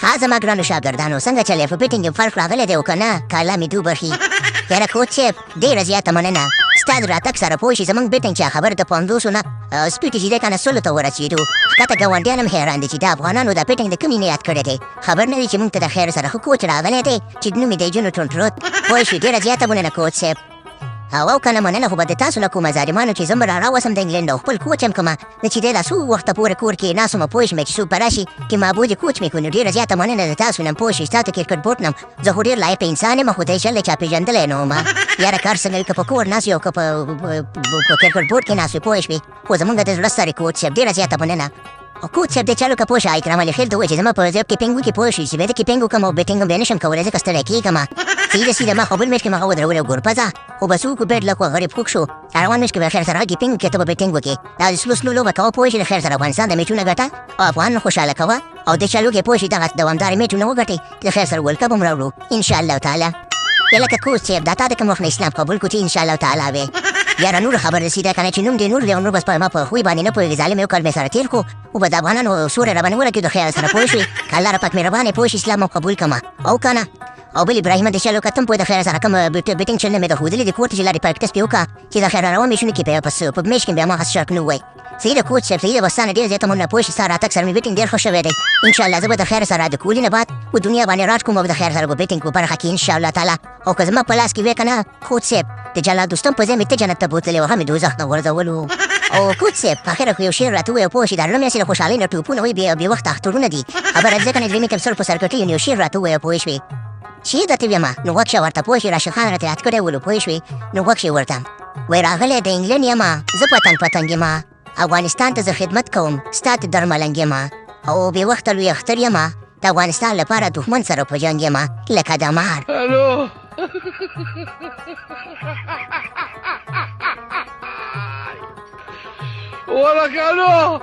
ها زما ګرانو شاګردانو څنګه چلې په بیټینګ کې فرق راغلی دی او که نه کاله مې دوبخي یاره کوچ صاحب ډېره زیاته مننه ستا د راتګ سره پوه شي زموږ بیټینګ چې خبر د 500 نه سپیډ چې دی که نه 100 ته ورسېدو ښکته ګاونډیان هم حیران دي چې د افغانانو دا بیټینګ د کومې نه یاد کړی دی خبر نه دی چې موږ ته د خیر سره ښه کوچ راغلی دی چې نوم یې دی جونو ټونټروت پوه شوې ډېره زیاته مننه کوچ صاحب او که نه مننه خو به د تاسو نه کومه ظالمانو چې زه به راوسم د انګلینډ او خپل کوچ هم کړمه نه چې دی دا څو وخته پورې کور کې ناست وم پوه شومه چې څوک به راشي چې معبود یې کوچ مې کړو نو ډېره زیاته مننه د تاسو نه پوه شوې ستا د کرکټ بورډ نه زه خو ډېر لایق انسان یم خو دی شل دی چا پېژندلی نه وم یاره کار څنګه وي که په کور ناست یو که په کرکټ بورډ کې ناست وي پوه شوې خو زموږ د زړه ستړی کوچ صاحب ډېره زیاته مننه کوچ صاحب دی چلو که پوه شه اکرام علي خیل ته ووایي چې زما په ځای کیپینګ وکړي پوه شوې چې بیا د کیپینګ وکړم او بیټینګ هم بیا نه شم کولی ځکه ستړی کېږم سیده ما خو بل میچ کې هغه ودرولې او ګورپزه خو بس وکړو بیټ لږ غریب خوږ شو روان میچ کې به خیر سره کیپینګ وکړې ته به بیټینګ وکړې دا د سلو لوبه کوه پوه شې د خیر سره افغانستان د میچونه ګټه او افغان خوشحاله کوه او د چلو کې پوه شې دغه دوامدارې میچونه وګټې د خیر سره ورلډ کپ هم راوړو انشاءالله تعالی لکه کوچ صاحب دا تا د کوم وخت نه اسلام قبول کړو چې انشاءالله تعالی وې یاره نور خبر رسېده که نه چې نوم دې نور دی او نور بس ما په خوی باندې نه پوهېږي ظالم یو کال مې سره تېر کړو او به د افغانانو سوری راباندې ولګېدو خیال سره پوه شوې که الله رپاک مهربانه پوه شي اسلام هم قبول کړمه او که نه او بل ابراهیم د شلو کتم پوه د خیر سره کوم بیټینګ چل نه مې د ښودلې د کور ته چې لارې پریکټس پې وکړه چې د خیر روان میچونو کې په میچ کې بیا ما هسې شرک نه ووایي صحیح ده کوچ صاحب صحیح ده بس تا نه ډېره زیاته مننه پوه شي ستا راتګ سره مې بیټینګ ډېر ښه شوی دی انشاءالله زه به د خیر سره د کولي نه بعد په دنیا باندې راټ کوم او د خیر سره به بیټینګ په برخه کې انشاءالله تعالی او که زما په لاس کې وې که نه کوچ صاحب د جلال دوستم په ځای مې ته جنت ته بوتلې او هم مې دوزخ نه غورځولو او کوچ صاحب په اخره خو یو شعر راته ووایه پوه شي دا زړه مې هسې له خوشحالۍ نه ټوپونه وایي بې وخته اخترونه دي خبره ځکه نه درېمې کې سر په سر کټۍ یو شعر راته ووایه پوه شوې شعر درته ویمه نو غوږ شه ورته پوه شي راشد خان راته یاد کړی ولو پوه شوې نو غوږ شي ورته وایي راغلی د انګلینډ یمه زه پتنګ یمه افغانستان ته زه خدمت کوم ستا د درملنګ یمه او بې وخته لوی اختر یمه د افغانستان لپاره دښمن سره په جنګ یمه لکه د مار ولك الو